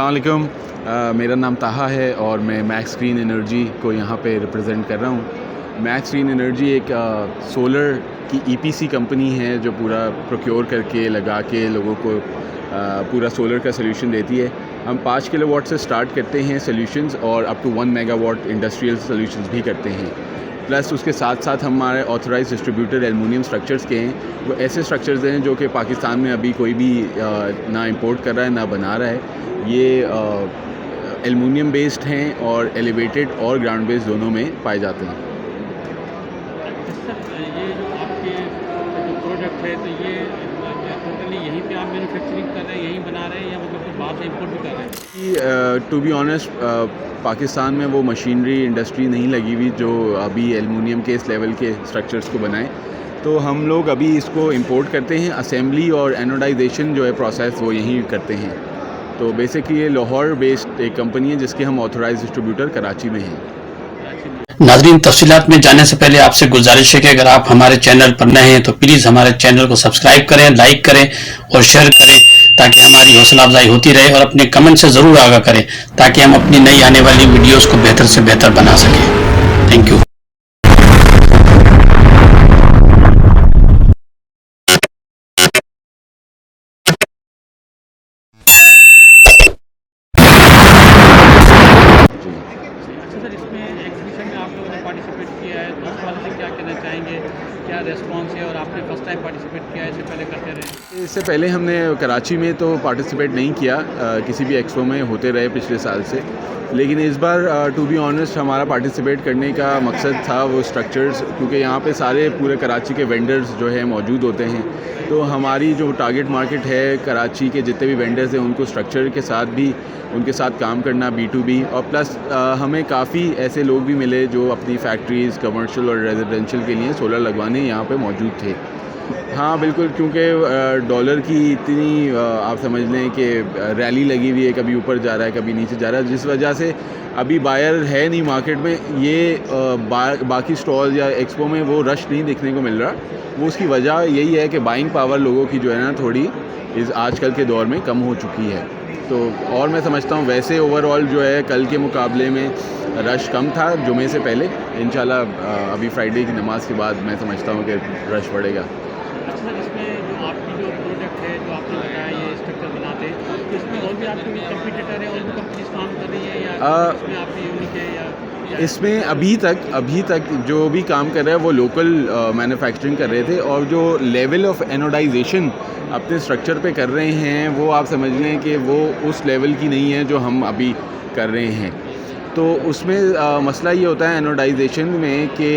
अस्सलाम वालेकुम। मेरा नाम ताहा है और मैं मैक्स ग्रीन एनर्जी को यहाँ पे रिप्रेजेंट कर रहा हूँ। मैक्स ग्रीन एनर्जी एक सोलर की ईपीसी कंपनी है जो पूरा प्रोक्योर करके लगा के लोगों को पूरा सोलर का सोल्यूशन देती है। हम 5 किलोवाट से स्टार्ट करते हैं सोल्यूशंस और up to 1 megawatt industrial solutions भी करते हैं। प्लस उसके साथ साथ हमारे ऑथराइज डिस्ट्रीब्यूटर एलुमिनियम स्ट्रक्चर्स के हैं। वो ऐसे स्ट्रक्चर्स हैं जो कि पाकिस्तान में अभी कोई भी ना इंपोर्ट कर रहा है ना बना रहा है। ये एलुमिनियम बेस्ड हैं और एलिवेटेड और ग्राउंड बेस्ड दोनों में पाए जाते हैं। सर ये जो आपके जो प्रोडक्ट है तो ये टोटली यहीं पे आप मैन्युफैक्चरिंग कर रहे हैं, यहीं बना रहे हैं या मतलब फिर बाहर से इंपोर्ट भी कर रहे हैं? टू बी ऑनेस्ट पाकिस्तान में वो मशीनरी इंडस्ट्री नहीं लगी हुई जो अभी एलुमिनियम के इस लेवल के स्ट्रक्चर्स को बनाए। तो हम लोग अभी इसको इंपोर्ट करते हैं। असेंबली और एनोडाइजेशन जो है प्रोसेस वो यहीं करते हैं। तो बेसिकली ये लाहौर बेस्ड एक कंपनी है जिसके हम ऑथराइज डिस्ट्रीब्यूटर कराची में हैं। नाज़रीन, तफसीलात में जाने से पहले आपसे गुजारिश है कि अगर आप हमारे चैनल पर नए हैं तो प्लीज़ हमारे चैनल को सब्सक्राइब करें, लाइक करें और शेयर करें ताकि हमारी हौसला अफजाई होती रहे, और अपने कमेंट से ज़रूर आगाह करें ताकि हम अपनी नई आने वाली वीडियोज़ को बेहतर से बेहतर बना सकें। Thank you. अच्छा सर, इसमें एग्जीबिशन में आप लोगों ने पार्टिसिपेट किया है तो उस वाले से क्या कहना चाहेंगे, क्या रेस्पॉन्स है और आपने फर्स्ट टाइम पार्टिसिपेट किया है, इससे पहले करते रहे? इससे पहले हमने कराची में तो पार्टिसिपेट नहीं किया, किसी भी एक्सपो में होते रहे पिछले साल से। लेकिन इस बार टू बी ऑनेस्ट हमारा पार्टिसिपेट करने का मकसद था वो स्ट्रक्चर्स, क्योंकि यहाँ पे सारे पूरे कराची के वेंडर्स जो है मौजूद होते हैं। तो हमारी जो टारगेट मार्केट है कराची के जितने भी वेंडर्स हैं उनको स्ट्रक्चर के साथ भी उनके साथ काम करना B2B, और प्लस हमें काफ़ी ऐसे लोग भी मिले जो अपनी फैक्ट्रीज़ कमर्शियल और रेजिडेंशियल के लिए सोलर लगवाने यहाँ पे मौजूद थे। हाँ बिल्कुल, क्योंकि डॉलर की इतनी आप समझ लें कि रैली लगी हुई है, कभी ऊपर जा रहा है कभी नीचे जा रहा है, जिस वजह से अभी बायर है नहीं मार्केट में। ये बाकी स्टॉल या एक्सपो में वो रश नहीं देखने को मिल रहा। वो उसकी वजह यही है कि बाइंग पावर लोगों की जो है ना थोड़ी इस आजकल के दौर में कम हो चुकी है। तो और मैं समझता हूँ वैसे ओवरऑल जो है कल के मुकाबले में रश कम था जुमे से पहले। इंशाल्लाह अभी फ्राइडे की नमाज़ के बाद मैं समझता हूँ कि रश बढ़ेगा। अच्छा सर, इसमें जो आपकी जो प्रोडक्ट है जो आपने लगाया ये स्ट्रक्चर बनाते हैं तो इसमें और भी आपके कंपटीटर है और भी कंपनीज काम कर रही है या इसमें आप यूनिक है या इसमें अभी तक जो भी काम कर रहा है वो लोकल मैन्युफैक्चरिंग कर रहे थे, और जो लेवल ऑफ एनोडाइजेशन अपने स्ट्रक्चर पे कर रहे हैं वो आप समझ लें कि वो उस लेवल की नहीं है जो हम अभी कर रहे हैं। तो उसमें मसला ये होता है एनोडाइजेशन में कि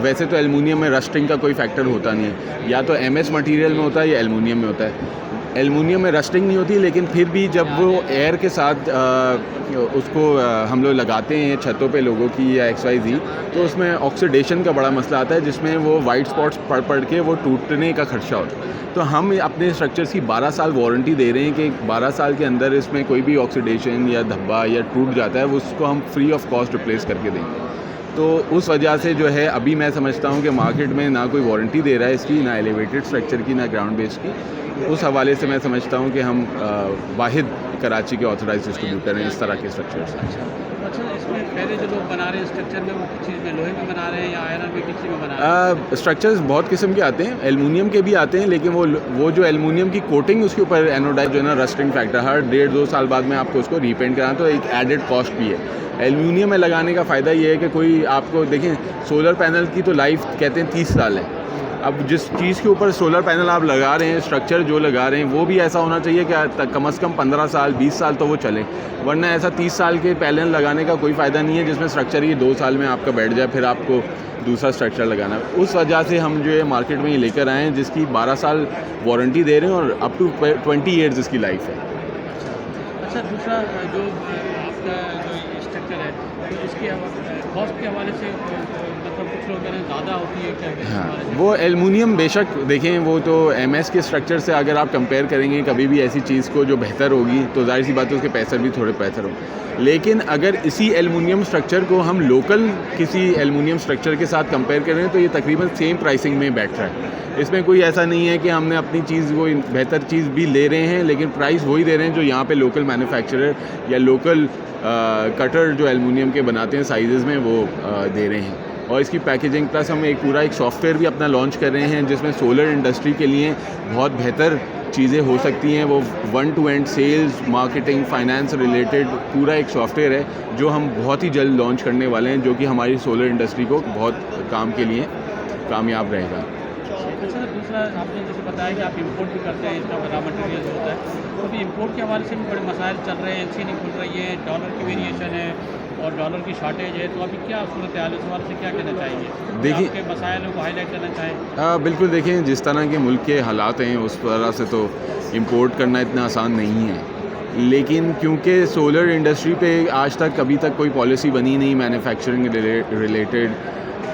वैसे तो एलुमिनियम में रस्टिंग का कोई फैक्टर होता नहीं है, या तो MS मटेरियल में होता है या एलुमिनियम में होता है। एलुमिनियम में रस्टिंग नहीं होती, लेकिन फिर भी जब वो एयर के साथ उसको हम लोग लगाते हैं छतों पे लोगों की या XYZ, तो उसमें ऑक्सीडेशन का बड़ा मसला आता है जिसमें वो वाइट स्पॉट्स पड़ के वो टूटने का खदशा होता है। तो हम अपने स्ट्रक्चर्स की 12 साल वारंटी दे रहे हैं कि 12 साल के अंदर इसमें कोई भी ऑक्सीडेशन या धब्बा या टूट जाता है वो उसको हम फ्री ऑफ कॉस्ट रिप्लेस करके देंगे। तो उस वजह से जो है अभी मैं समझता हूँ कि मार्केट में ना कोई वारंटी दे रहा है इसकी, ना एलिवेटेड स्ट्रक्चर की, ना ग्राउंड बेस की। उस हवाले से मैं समझता हूँ कि हम वाहिद कराची के ऑथराइज डिस्ट्रीब्यूटर हैं इस तरह के स्ट्रक्चर्स। अच्छा, इसमें पहले जो लोग बना रहे हैं स्ट्रक्चर में वो किस चीज़ में, लोहे में बना रहे हैं या आयरन में, किस चीज़ में बना रहे हैं? स्ट्रक्चर्स बहुत किस्म के आते हैं, एलुमिनियम के भी आते हैं, लेकिन वो जो एलुमिनियम की कोटिंग उसके ऊपर एनोडाइज जो है ना रस्टिंग फैक्टर हर 1.5-2 साल बाद में आपको उसको रीपेंट कराना, तो एक एडेड कॉस्ट भी है। एलुमिनियम में लगाने का फ़ायदा ये है कि कोई आपको देखें सोलर पैनल की तो लाइफ कहते हैं 30 साल है। अब जिस चीज़ के ऊपर सोलर पैनल आप लगा रहे हैं, स्ट्रक्चर जो लगा रहे हैं वो भी ऐसा होना चाहिए कि कम से कम 15 साल 20 साल तो वो चले, वरना ऐसा 30 साल के पैनल लगाने का कोई फ़ायदा नहीं है जिसमें स्ट्रक्चर ही 2 साल में आपका बैठ जाए, फिर आपको दूसरा स्ट्रक्चर लगाना। उस वजह से हम जो है मार्केट में ये लेकर आए हैं जिसकी 12 साल वारंटी दे रहे हैं और अप टू 20 ईयर्स इसकी लाइफ है। अच्छा, दूसरा जो आपका जो स्ट्रक्चर है तो इसके कॉस्ट के हवाले से मतलब कुछ लोग कह रहे हैं ज़्यादा होती है क्या इस हवाले हाँ, से? वो एल्युमिनियम बेशक देखें, वो तो एमएस के स्ट्रक्चर से अगर आप कंपेयर करेंगे कभी भी ऐसी चीज़ को जो बेहतर होगी तो जाहिर सी बात है उसके पैसे भी थोड़े बेहतर हों। लेकिन अगर इसी एल्युमिनियम स्ट्रक्चर को हम लोकल किसी एल्युमिनियम स्ट्रक्चर के साथ कंपेयर करें तो ये तकरीबन सेम प्राइसिंग में बैठ रहा है। इसमें कोई ऐसा नहीं है कि हमने अपनी चीज़ वो बेहतर चीज़ भी ले रहे हैं लेकिन प्राइस वही दे रहे हैं जो यहाँ पे लोकल मैन्युफैक्चरर या लोकल कटर जो एल्युमिनियम के बनाते हैं साइजेस में वो दे रहे हैं। और इसकी पैकेजिंग प्लस हम एक सॉफ्टवेयर भी अपना लॉन्च कर रहे हैं जिसमें सोलर इंडस्ट्री के लिए बहुत बेहतर चीज़ें हो सकती हैं। वो one two and sales, marketing, finance related पूरा एक सॉफ्टवेयर है जो हम बहुत ही जल्द लॉन्च करने वाले हैं, जो कि हमारी सोलर इंडस्ट्री को बहुत काम के लिए कामयाब रहेगा। अच्छा सर, दूसरा आपने जैसे बताया कि आप इंपोर्ट भी करते हैं, इसका रॉ मटेरियल होता है, तो अभी इंपोर्ट के हवाले से भी बड़े मसाइल चल रहे हैं, एलसी नहीं खुल रही है, डॉलर की वेरिएशन है और डॉलर की शॉर्टेज है, तो अभी क्या सूरत हाल है, इस हवाले से क्या कहना चाहेंगे? देखिए, आपके मसाइलों को हाईलाइट करना चाहें? बिल्कुल देखें, जिस तरह के मुल्क के हालात हैं उस तरह से तो इंपोर्ट करना इतना आसान नहीं है, लेकिन क्योंकि सोलर इंडस्ट्री पे आज तक कभी तक कोई पॉलिसी बनी नहीं मैन्युफैक्चरिंग रिलेटेड,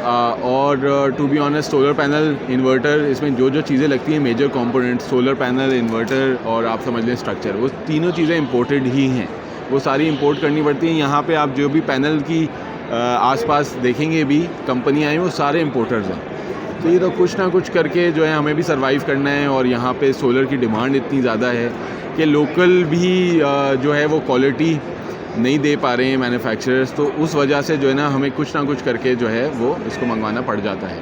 और to be honest solar panel, inverter, इसमें जो जो चीज़ें लगती हैं major components, solar panel, inverter और आप समझ लें स्ट्रक्चर, वो तीनों चीज़ें इंपोर्टेड ही हैं, वो सारी इंपोर्ट करनी पड़ती हैं। यहाँ पे आप जो भी पैनल की आसपास देखेंगे भी कंपनियाँ हैं वो सारे इंपोर्टर्स हैं। तो ये तो कुछ ना कुछ करके जो है हमें भी सर्वाइव करना है, और यहाँ पे सोलर की डिमांड इतनी ज़्यादा है कि लोकल भी जो है वो क्वालिटी नहीं दे पा रहे हैं मैन्युफैक्चरर्स, तो उस वजह से जो है ना हमें कुछ ना कुछ करके जो है वो इसको मंगवाना पड़ जाता है।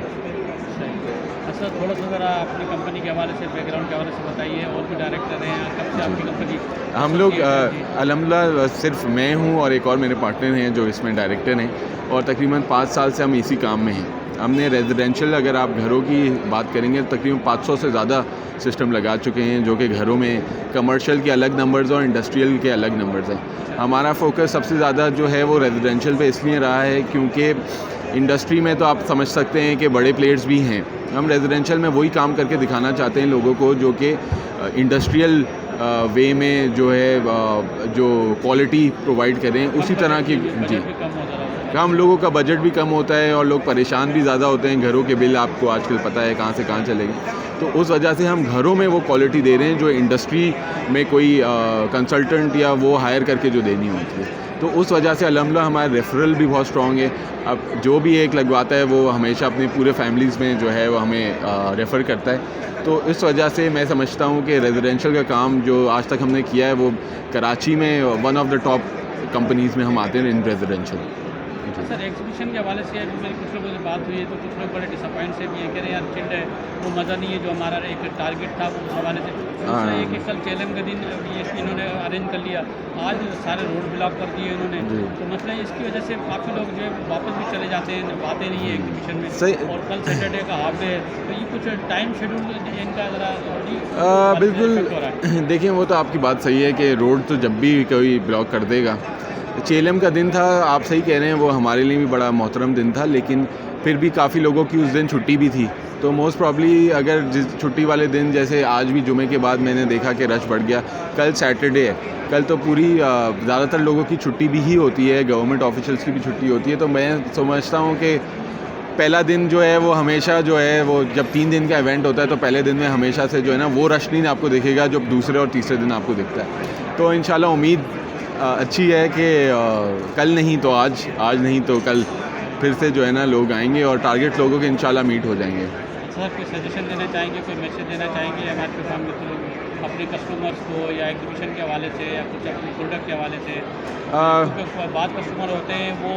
अच्छा, थोड़ा सा ज़रा अपनी कंपनी के हवाले से, बैकग्राउंड के हवाले से बताइए, और भी डायरेक्टर हैं, कब से आपकी कंपनी? हम लोग अल्हम्दुलिल्लाह सिर्फ मैं हूँ और एक और मेरे पार्टनर हैं जो इसमें डायरेक्टर हैं, और तकरीबन 5 साल से हम इसी काम में हैं। हमने रेजिडेंशियल, अगर आप घरों की बात करेंगे तो तकरीबन 500 से ज़्यादा सिस्टम लगा चुके हैं, जो कि घरों में कमर्शियल के अलग नंबर्स और इंडस्ट्रियल के अलग नंबर्स हैं। हमारा फोकस सबसे ज़्यादा जो है वो रेजिडेंशियल पे इसलिए रहा है क्योंकि इंडस्ट्री में तो आप समझ सकते हैं कि बड़े प्लेयर्स भी हैं, हम रेजिडेंशियल में वही काम करके दिखाना चाहते हैं लोगों को जो कि इंडस्ट्रियल वे में जो है जो क्वालिटी प्रोवाइड करें उसी तरह की। जी, हम लोगों का बजट भी कम होता है और लोग परेशान भी ज़्यादा होते हैं, घरों के बिल आपको आजकल पता है कहाँ से कहाँ चलेंगे, तो उस वजह से हम घरों में वो क्वालिटी दे रहे हैं जो इंडस्ट्री में कोई कंसल्टेंट या वो हायर करके जो देनी होती है। तो उस वजह से अल्हम्दुलिल्लाह हमारा रेफरल भी बहुत स्ट्रॉन्ग है। अब जो भी एक लगवाता है वो हमेशा अपने पूरे फैमिलीज़ में जो है वो हमें रेफ़र करता है। तो इस वजह से मैं समझता हूँ कि रेजिडेंशियल का काम जो आज तक हमने किया है वो कराची में one of the top companies में हम आते हैं इन रेजिडेंशियल। सर, एग्जीबिशन के हवाले से अभी मेरी कुछ लोगों से बात हुई है तो कुछ लोग बड़े डिसअपॉइंट से भी हैं, कह रहे हैं यार चिल्ड है, वो मज़ा नहीं है जो हमारा एक टारगेट था वो उस हवाले से। दूसरा एक कल चैलेंज का दिन ये इन्होंने अरेंज कर लिया, आज सारे रोड ब्लॉक कर दिए इन्होंने, तो मतलब इसकी वजह से काफ़ी लोग जो है वापस भी चले जाते हैं, आते नहीं है एग्जीबिशन में, और कल सैटरडे का हाफ डे है, तो ये कुछ टाइम शेड्यूल इनका ज़रा बिल्कुल देखिए, वो तो आपकी बात सही है कि रोड तो जब भी कोई ब्लॉक कर देगा। चेलम का दिन था, आप सही कह रहे हैं, वो हमारे लिए भी बड़ा मोहतरम दिन था, लेकिन फिर भी काफ़ी लोगों की उस दिन छुट्टी भी थी, तो मोस्ट प्रॉब्ली अगर जिस छुट्टी वाले दिन, जैसे आज भी जुमे के बाद मैंने देखा कि रश बढ़ गया, कल सैटरडे है, कल तो पूरी ज़्यादातर लोगों की छुट्टी भी ही होती है, गवर्नमेंट ऑफिशियल्स की भी छुट्टी होती है, तो मैं समझता हूँ कि पहला दिन जो है वो हमेशा जो है वो जब 3 दिन का इवेंट होता है तो पहले दिन में हमेशा से जो है ना वो रश नहीं आपको दिखेगा जो दूसरे और तीसरे दिन आपको दिखता है। तो इंशाल्लाह उम्मीद अच्छी है कि कल नहीं तो आज नहीं तो कल फिर से जो है ना लोग आएंगे और टारगेट लोगों के इंशाल्लाह मीट हो जाएंगे। सर, कोई सजेशन देना चाहेंगे, कोई मैसेज देना चाहेंगे हमारे के सामने तो अपने कस्टमर्स को, या एग्जीबिशन के हवाले से या कुछ अपने प्रोडक्ट के हवाले से? बाद कस्टमर होते हैं वो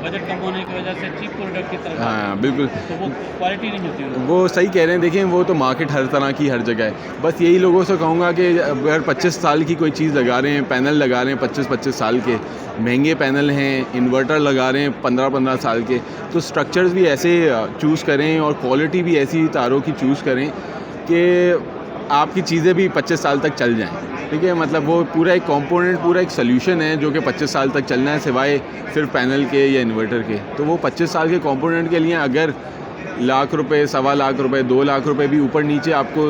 बजट कम होने की वजह से चीप प्रोडक्ट की तरफ, हाँ बिल्कुल, तो वो क्वालिटी नहीं मिलती उनको। वो सही कह रहे हैं। देखें, वो तो मार्केट हर तरह की हर जगह है, बस यही लोगों से कहूँगा कि अगर 25 साल की कोई चीज़ लगा रहे हैं, पैनल लगा रहे हैं 25-25 साल के महंगे पैनल हैं, इन्वर्टर लगा रहे हैं 15-15 साल के, तो स्ट्रक्चर्स भी ऐसे चूज़ करें और क्वालिटी भी ऐसी तारों की चूज़ करें कि आपकी चीज़ें भी 25 साल तक चल जाएं। ठीक है, मतलब वो पूरा एक कंपोनेंट, पूरा एक सॉल्यूशन है जो कि 25 साल तक चलना है, सिवाय सिर्फ पैनल के या इन्वर्टर के। तो वो 25 साल के कंपोनेंट के लिए अगर लाख रुपए, 1.25 लाख रुपए, 2 लाख रुपए भी ऊपर नीचे आपको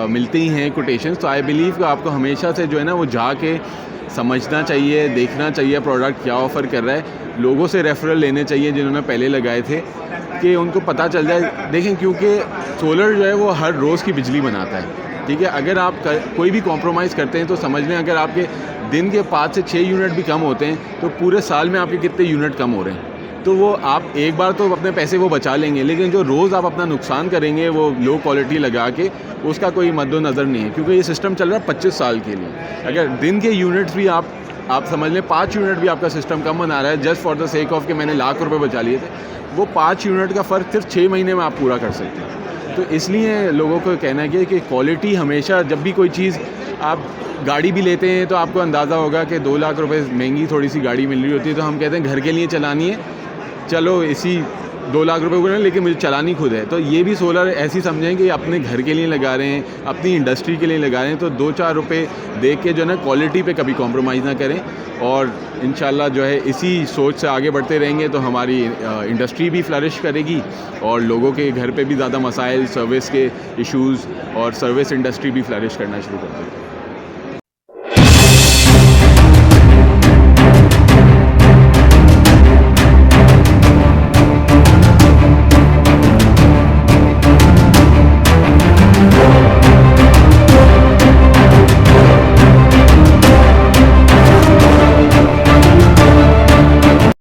मिलते ही हैं कोटेशंस, तो आई बिलीव कि आपको हमेशा से जो है ना वो जाके समझना चाहिए, देखना चाहिए प्रोडक्ट क्या ऑफ़र कर रहा है, लोगों से रेफरल लेने चाहिए जिन्होंने पहले लगाए थे, कि उनको पता चल जाए। देखें, क्योंकि सोलर जो है वो हर रोज़ की बिजली बनाता है, ठीक है। अगर आप कोई भी कॉम्प्रोमाइज़ करते हैं तो समझ लें अगर आपके दिन के 5 से 6 यूनिट भी कम होते हैं तो पूरे साल में आपके कितने यूनिट कम हो रहे हैं। तो वो आप एक बार तो अपने पैसे वो बचा लेंगे, लेकिन जो रोज़ आप अपना नुकसान करेंगे वो लो क्वालिटी लगा के, उसका कोई मद्देनज़र नहीं है, क्योंकि ये सिस्टम चल रहा है 25 साल के लिए। अगर दिन के यूनिट्स भी आप समझ लें 5 यूनिट भी आपका सिस्टम कम बना रहा है just for the sake of कि मैंने लाख रुपए बचा लिए थे, वो 5 यूनिट का फ़र्क सिर्फ 6 महीने में आप पूरा कर सकते हैं। तो इसलिए लोगों को कहना है कि क्वालिटी हमेशा, जब भी कोई चीज़, आप गाड़ी भी लेते हैं तो आपको अंदाज़ा होगा कि 2 लाख रुपए महंगी थोड़ी सी गाड़ी मिल रही होती है, तो हम कहते हैं घर के लिए चलानी है, चलो इसी 2 लाख रुपए को लें, लेकिन मुझे चलानी खुद है। तो ये भी सोलर ऐसी समझें कि अपने घर के लिए लगा रहे हैं, अपनी इंडस्ट्री के लिए लगा रहे हैं, तो 2-4 रुपए देख के जो है ना क्वालिटी पे कभी कॉम्प्रोमाइज़ ना करें। और इंशाल्लाह जो है इसी सोच से आगे बढ़ते रहेंगे तो हमारी इंडस्ट्री भी फ्लरिश करेगी और लोगों के घर पे भी ज़्यादा मसाइल, सर्विस के इश्यूज़ और सर्विस इंडस्ट्री भी फ्लरिश करना शुरू कर देगी।